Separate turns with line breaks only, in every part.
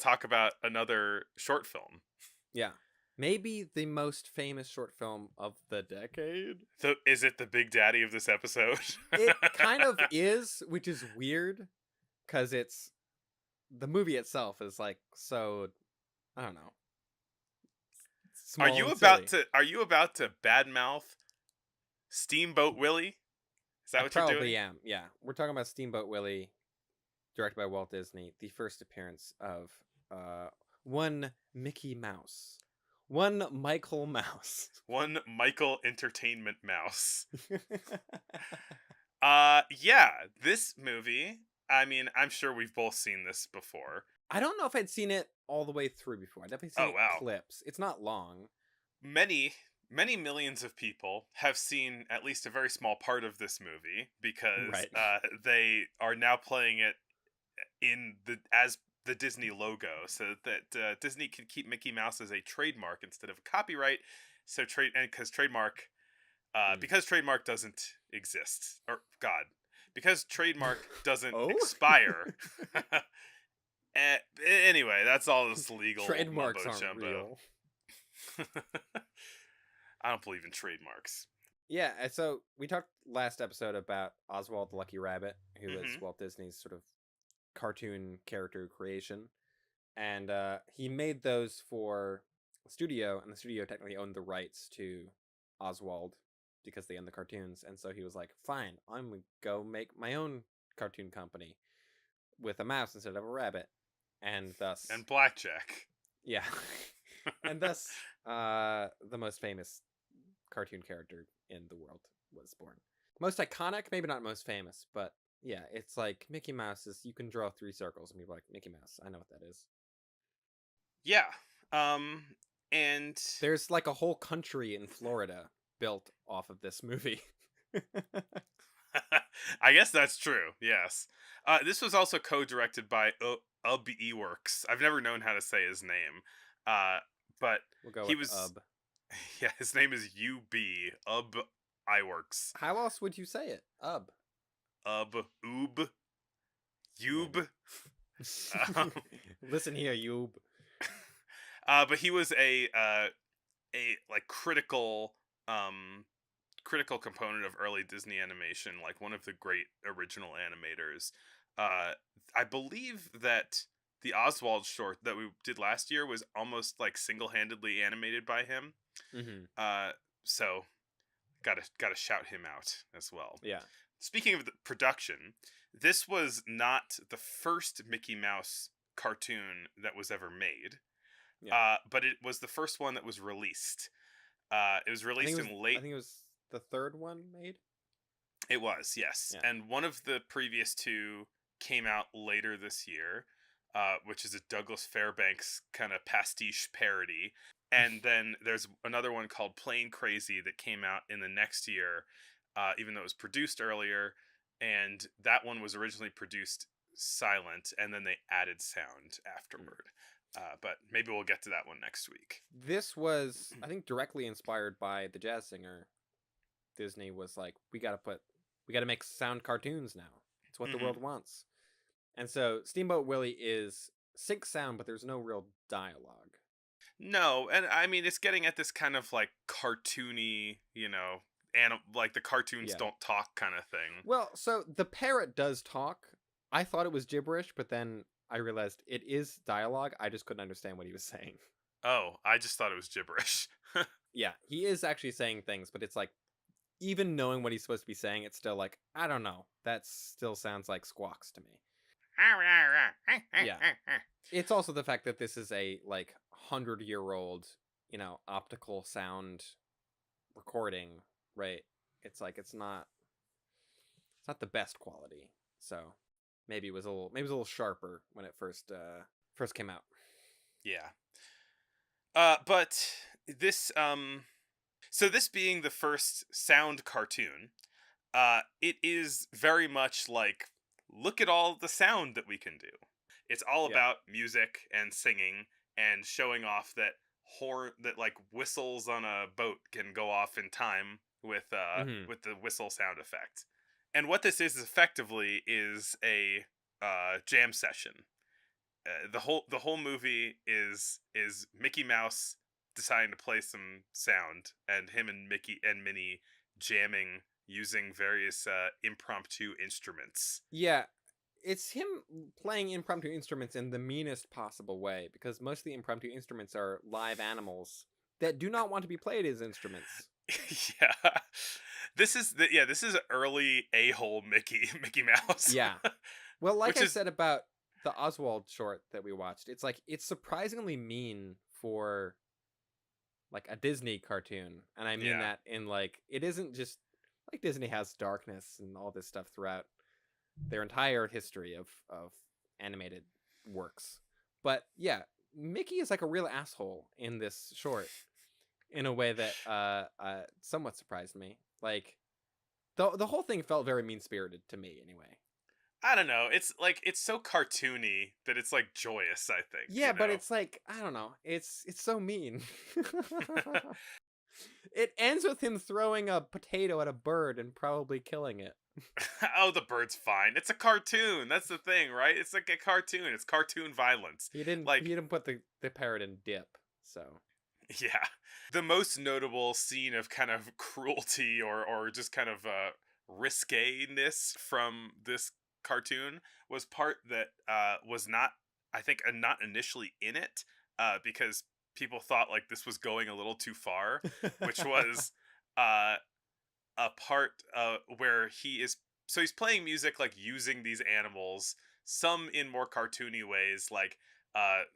talk about another short film.
Yeah. Maybe the most famous short film of the decade.
So is it the Big Daddy of this episode?
It kind of is, which is weird because the movie itself is like so, I don't know, small and silly.
Are you about to badmouth Steamboat Willie? Is that
I
what you're
probably
doing?
am. Yeah. We're talking about Steamboat Willie, directed by Walt Disney, the first appearance of one Mickey Mouse. One Michael Mouse.
One Michael Entertainment Mouse. Yeah, this movie, I mean, I'm sure we've both seen this before.
I don't know if I'd seen it all the way through before. I've definitely seen
Oh, wow.
clips. It's not long.
Many millions of people have seen at least a very small part of this movie because
Right.
they are now playing it as the Disney logo, so that Disney can keep Mickey Mouse as a trademark instead of a copyright. So
Mm.
because trademark doesn't exist, or God, because trademark doesn't
Oh?
expire. Anyway, that's all this legal
Trademarks
mumbo
aren't
jumbo.
real.
I don't believe in trademarks.
Yeah, and so we talked last episode about Oswald the Lucky Rabbit, who was
Mhm.
Walt Disney's sort of cartoon character creation. And he made those for the studio, and the studio technically owned the rights to Oswald because they owned the cartoons. And so he was like, fine, I'm going to go make my own cartoon company with a mouse instead of a rabbit. And thus,
And blackjack.
yeah. And thus, the most famous cartoon character in the world was born. Most iconic, maybe not most famous, but yeah, it's like Mickey Mouse is, you can draw 3 circles and people are like, Mickey Mouse, I know what that is.
Yeah. And
There's like a whole country in Florida built off of this movie.
I guess that's true. Yes. This was also co-directed by Ub Eworks. I've never known how to say his name. But
We'll go
he
with
was
Ub.
yeah, his name is Ub Iworks.
How else would you say it? Ub.
Ub Ub.
Listen here, Ub.
But he was a like critical component of early Disney animation, like one of the great original animators. I believe that the Oswald short that we did last year was almost like single-handedly animated by him.
Mm-hmm.
So gotta shout him out as well.
Yeah.
Speaking of the production, this was not the first Mickey Mouse cartoon that was ever made.
Yeah.
But it was the first one that was released. It was released in late.
I think it was the third one made.
It was, yes.
Yeah.
And one of the previous two came out later this year, which is a Douglas Fairbanks kind of pastiche parody. And then there's another one called Plain Crazy that came out in the next year, even though it was produced earlier. And that one was originally produced silent, and then they added sound afterward. But maybe we'll get to that one next week.
This was, I think, directly inspired by the jazz singer. Disney was like, we got to make sound cartoons now. It's what the world wants. And so Steamboat Willie is sync sound, but there's no real dialogue.
No, and I mean, it's getting at this kind of like cartoony, and like the cartoons don't talk kind of thing.
Well, so the parrot does talk. I thought it was gibberish, but then I realized it is dialogue. I just couldn't understand what he was saying.
Oh, I just thought it was gibberish.
Yeah, he is actually saying things, but it's like, even knowing what he's supposed to be saying, it's still like, I don't know. That still sounds like squawks to me. Yeah. It's also the fact that this is a like 100-year-old, optical sound recording, right? It's like it's not the best quality. So maybe it was a little sharper when it first came out.
Yeah. But this so this being the first sound cartoon, it is very much like, look at all the sound that we can do. It's all about music and singing and showing off that like whistles on a boat can go off in time with the whistle sound effect. And what this is effectively is a jam session. the whole movie is Mickey Mouse deciding to play some sound, and him and Mickey and Minnie jamming using various impromptu instruments.
Yeah, it's him playing impromptu instruments in the meanest possible way because most of the impromptu instruments are live animals that do not want to be played as instruments.
Yeah. This is early a-hole Mickey Mouse.
Yeah. Well, like
Which
I
is
said about the Oswald short that we watched, it's like it's surprisingly mean for like a Disney cartoon. And I mean
yeah.
that in like it isn't just like Disney has darkness and all this stuff throughout their entire history of animated works. But yeah, Mickey is like a real asshole in this short in a way that somewhat surprised me. Like the whole thing felt very mean spirited to me anyway.
I don't know. It's like it's so cartoony that it's like joyous, I think,
Yeah,
you
but
know.
it's like I don't know. It's so mean. It ends with him throwing a potato at a bird and probably killing it.
Oh, the bird's fine. It's a cartoon. That's the thing, right? It's like a cartoon. It's cartoon violence.
He
Like,
didn't put the parrot in dip. So
yeah. The most notable scene of kind of cruelty or just kind of risque-ness from this cartoon was part that was not, I think, not initially in it, because people thought like this was going a little too far, which was uh a part where he's playing music like using these animals, some in more cartoony ways, like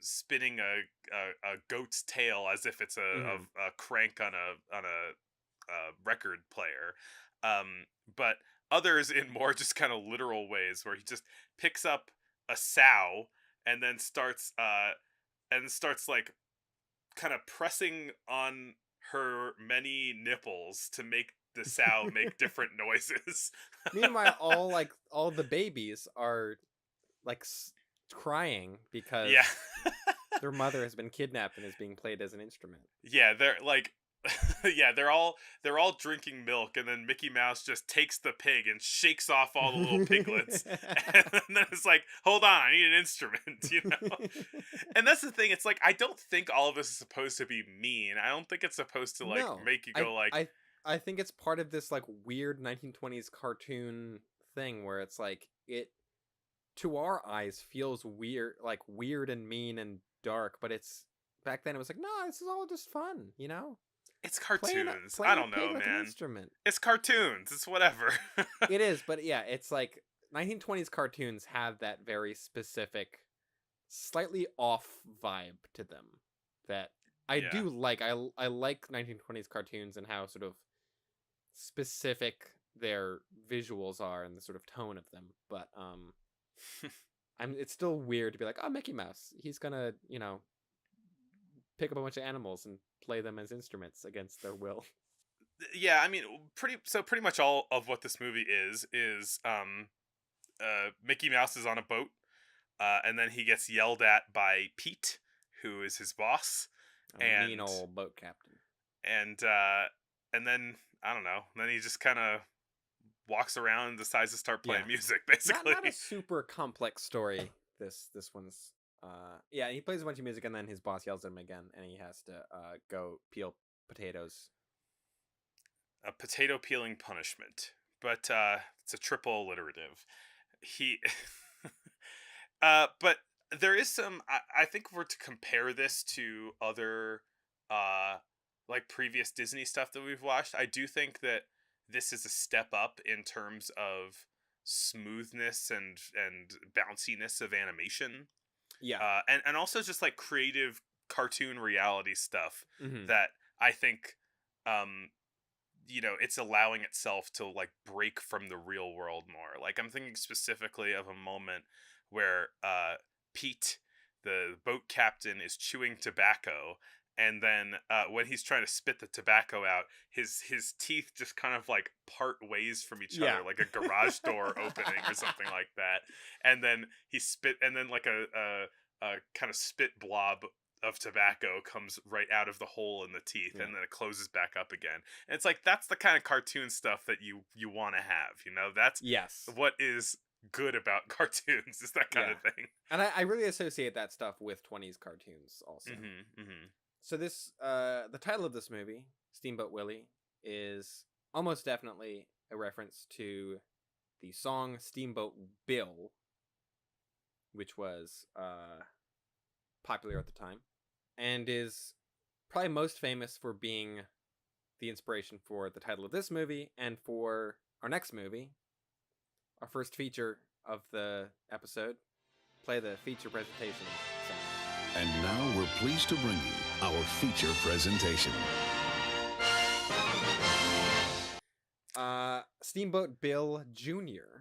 spinning a goat's tail as if it's a,
Mhm.
a crank on a record player, but others in more just kind of literal ways where he just picks up a sow and then starts like kind of pressing on her many nipples to make the sow make different noises.
Meanwhile, all the babies are like crying
Yeah.
because their mother has been kidnapped and is being played as an instrument.
Yeah, they're like yeah, they're all drinking milk, and then Mickey Mouse just takes the pig and shakes off all the little piglets. And then it's like, "Hold on, I need an instrument," you know? And that's the thing, it's like I don't think all of this is supposed to be mean. I don't think it's supposed to like
No,
make you
I
go like,
I I think it's part of this like weird 1920s cartoon thing where it's like it to our eyes feels weird, like weird and mean and dark, but it's back then it was like, no, this is all just fun, you know?
it's cartoons. I
Playing a
don't
pig
know,
like an
man.
instrument.
It's cartoons. It's whatever.
It is, but yeah, it's like 1920s cartoons have that very specific, slightly off vibe to them that I
Yeah.
do like. I like 1920s cartoons and how sort of specific their visuals are and the sort of tone of them. But it's still weird to be like, oh, Mickey Mouse, he's gonna pick up a bunch of animals and play them as instruments against their will.
Yeah, I mean, pretty much all of what this movie is Mickey Mouse is on a boat, and then he gets yelled at by Pete, who is his boss,
A mean
and
old boat captain.
and uh and then I don't know, then he just kind of walks around and decides to start
Yeah,
playing music
not
basically.
not a super complex story. This one's yeah, he plays a bunch of music and then his boss yells at him again and he has to go peel potatoes.
A potato peeling punishment, but it's a triple alliterative. He but there is some, I think if we're to compare this to other uh like previous Disney stuff that we've watched, I do think that this is a step up in terms of smoothness and bounciness of animation,
Yeah.
and also just like creative cartoon reality stuff
Hmm.
that I think, um it's allowing itself to like break from the real world more. Like I'm thinking specifically of a moment where Pete, the boat captain, is chewing tobacco, and then when he's trying to spit the tobacco out, his teeth just kind of like part ways from each
Yeah.
other, like a garage door opening or something like that. And then and then like a kind of spit blob of tobacco comes right out of the hole in the teeth,
Yeah.
and then it closes back up again. And it's like that's the kind of cartoon stuff that you want to have, that's
Yes.
what is good about cartoons is that kind
Yeah.
of thing.
And I really associate that stuff with 20s cartoons also.
Mm-hmm.
So this the title of this movie, Steamboat Willie, is almost definitely a reference to the song Steamboat Bill, which was popular at the time, and is probably most famous for being the inspiration for the title of this movie and for our next movie, our first feature of the episode. Play the feature presentation sound.
And now we're pleased to bring you our feature presentation.
Steamboat Bill Jr.